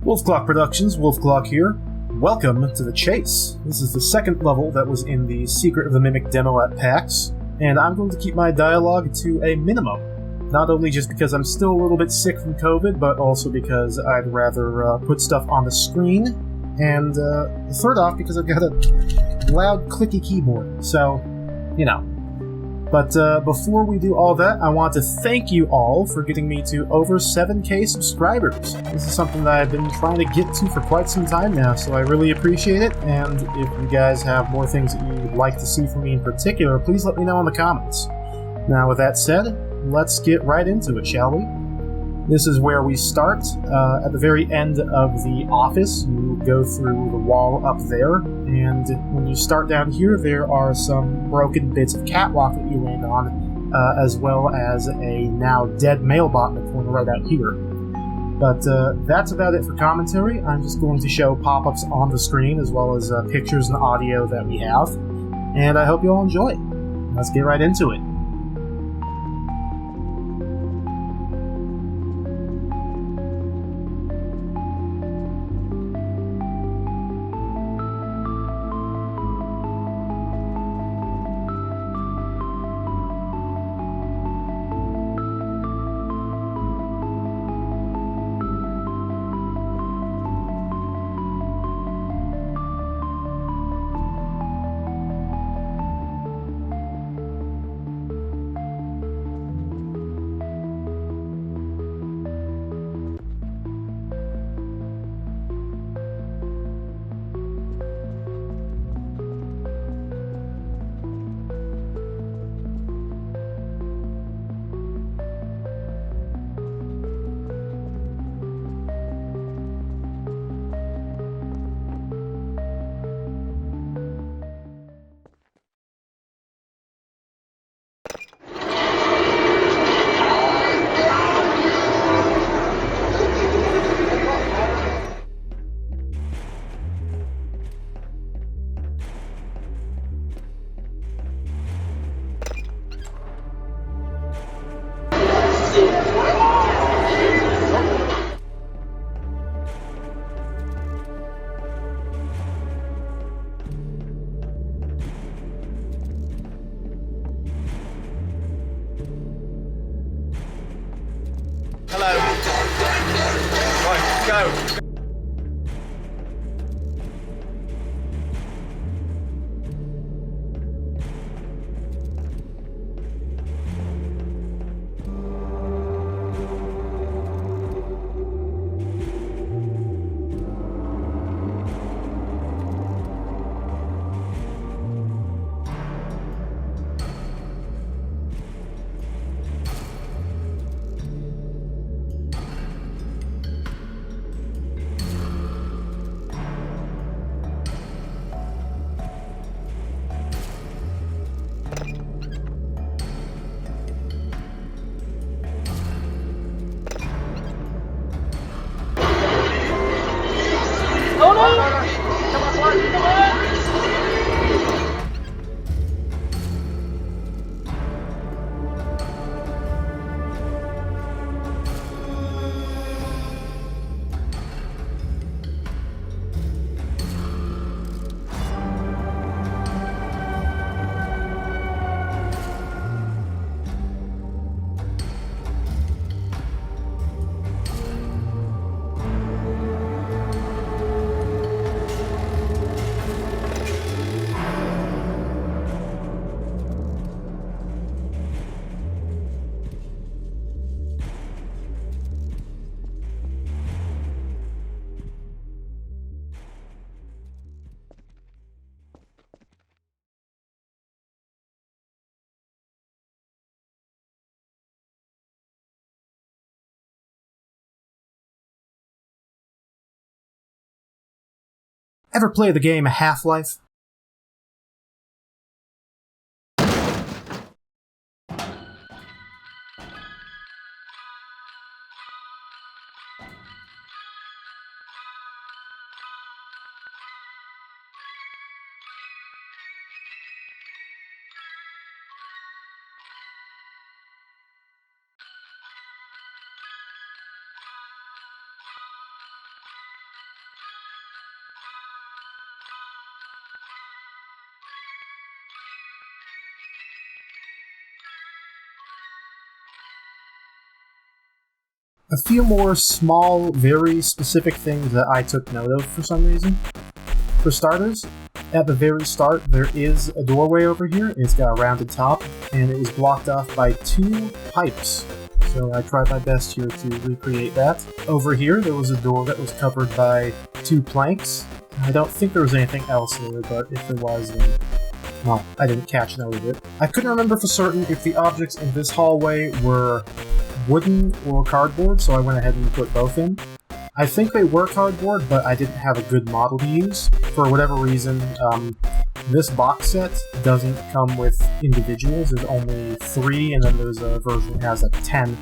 Wolfclock Productions, Wolfclock here. Welcome to The Chase. This is the second level that was in the Secret of the Mimic demo at PAX, and I'm going to keep my dialogue to a minimum. Not only just because I'm still a little bit sick from COVID, but also because I'd rather put stuff on the screen, and third off, because I've got a loud, clicky keyboard, so, you know. But before we do all that, I want to thank you all for getting me to over 7K subscribers. This is something that I've been trying to get to for quite some time now, so I really appreciate it, and if you guys have more things that you'd like to see from me in particular, please let me know in the comments. Now, with that said, let's get right into it, shall we? This is where we start. At the very end of the office, you go through the wall up there, and when you start down here, there are some broken bits of catwalk that you land on, as well as a now dead mailbot in the corner right out here. But that's about it for commentary. I'm just going to show pop-ups on the screen, as well as pictures and audio that we have, and I hope you all enjoy. Let's get right into it. Hello. Right, go. Ever play the game Half-Life? A few more small, very specific things that I took note of for some reason. For starters, at the very start, there is a doorway over here. It's got a rounded top, and it was blocked off by 2 pipes. So I tried my best here to recreate that. Over here, there was a door that was covered by 2 planks. I don't think there was anything else there, but if there was, then, well, I didn't catch note of it. I couldn't remember for certain if the objects in this hallway were wooden or cardboard, so I went ahead and put both in. I think they were cardboard, but I didn't have a good model to use. For whatever reason, this box set doesn't come with individuals. There's only 3, and then there's a version that has like 10,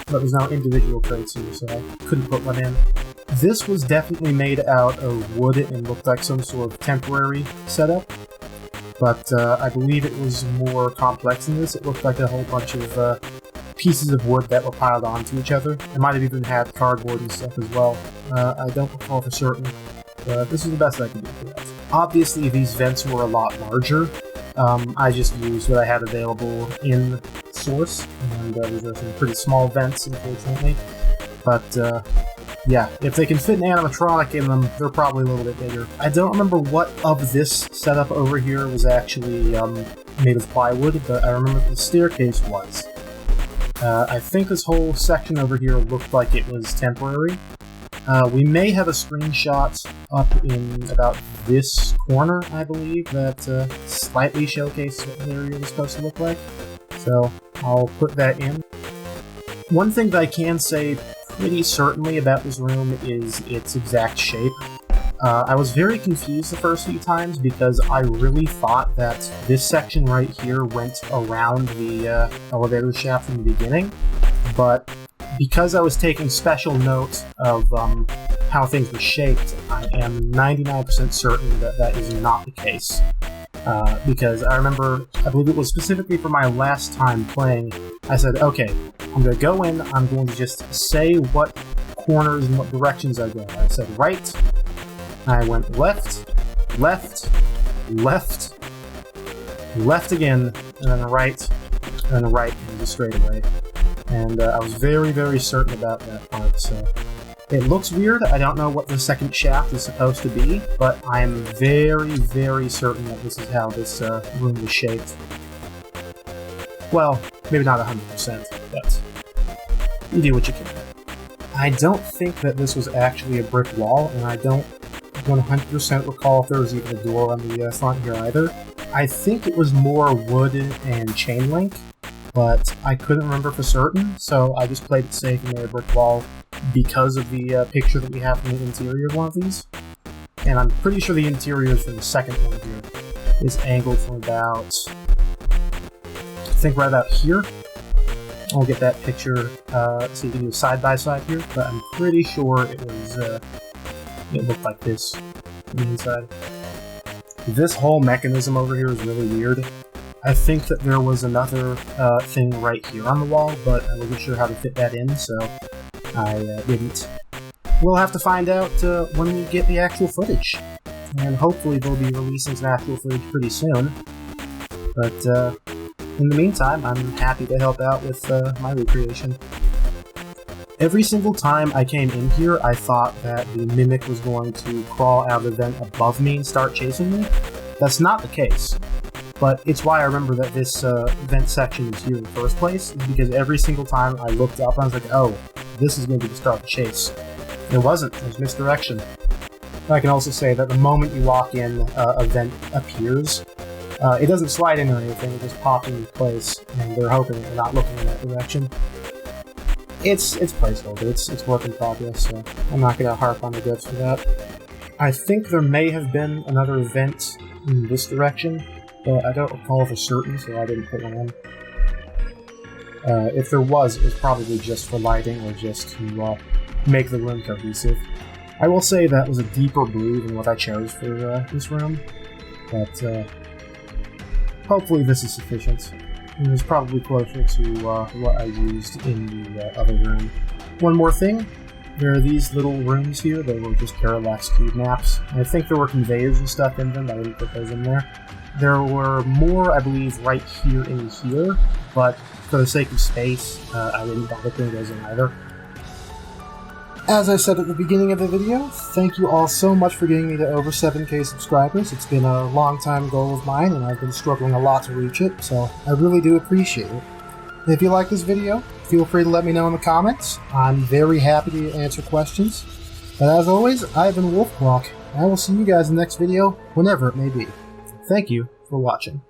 but there's no individual crates here, so I couldn't put one in. This was definitely made out of wood and looked like some sort of temporary setup, but I believe it was more complex than this. It looked like a whole bunch of pieces of wood that were piled onto each other. It might have even had cardboard and stuff as well. I don't recall for certain, but this is the best I can do for that. Obviously, these vents were a lot larger. I just used what I had available in Source, and these are some pretty small vents, unfortunately. But, yeah, if they can fit an animatronic in them, they're probably a little bit bigger. I don't remember what of this setup over here was actually made of plywood, but I remember the staircase was. I think this whole section over here looked like it was temporary. We may have a screenshot up in about this corner, I believe, that slightly showcases what the area was supposed to look like. So I'll put that in. One thing that I can say pretty certainly about this room is its exact shape. I was very confused the first few times because I really thought that this section right here went around the elevator shaft from the beginning, but because I was taking special note of how things were shaped, I am 99% certain that that is not the case. Because I remember, I believe it was specifically for my last time playing, I said, okay, I'm going to go in, I'm going to just say what corners and what directions I go. I said right, I went left, left, left, left again, and then a right, and then a right, and just straight away. And I was very, very certain about that part, so it looks weird. I don't know what the second shaft is supposed to be, but I'm very, very certain that this is how this room is shaped. Well, maybe not 100%, but you do what you can. I don't think that this was actually a brick wall, and I don't 100% recall if there was even a door on the front here either. I think it was more wood and chain link, but I couldn't remember for certain, so I just played it safe and made a brick wall because of the picture that we have from the interior of one of these. And I'm pretty sure the interior for the second one here is angled from about, I think right about here. I'll get that picture so you can do side by side here, but I'm pretty sure it was, it looked like this from the inside. This whole mechanism over here is really weird. I think that there was another thing right here on the wall, but I wasn't sure how to fit that in, so I didn't. We'll have to find out when we get the actual footage, and hopefully they'll be releasing some actual footage pretty soon. But in the meantime, I'm happy to help out with my recreation. Every single time I came in here, I thought that the Mimic was going to crawl out of the vent above me and start chasing me. That's not the case. But it's why I remember that this vent section is here in the first place, because every single time I looked up, I was like, oh, this is going to be the start of the chase. It wasn't. It was misdirection. I can also say that the moment you walk in, a vent appears. It doesn't slide in or anything, it just pops into place, and they're hoping that you're not looking in that direction. It's placeholder, it's work in progress, so I'm not going to harp on the goods for that. I think there may have been another vent in this direction, but I don't recall for certain, so I didn't put one in. If there was, it was probably just for lighting or just to make the room cohesive. I will say that was a deeper blue than what I chose for this room, but hopefully this is sufficient. It was probably closer to what I used in the other room. One more thing, there are these little rooms here that were just parallax cube maps. I think there were conveyors and stuff in them, but I didn't put those in there. There were more, I believe, right here and here, but for the sake of space, I didn't bother putting those in either. As I said at the beginning of the video, thank you all so much for getting me to over 7K subscribers. It's been a long time goal of mine, and I've been struggling a lot to reach it, so I really do appreciate it. If you like this video, feel free to let me know in the comments. I'm very happy to answer questions. But as always, I've been Wolfclock, and I will see you guys in the next video, whenever it may be. Thank you for watching.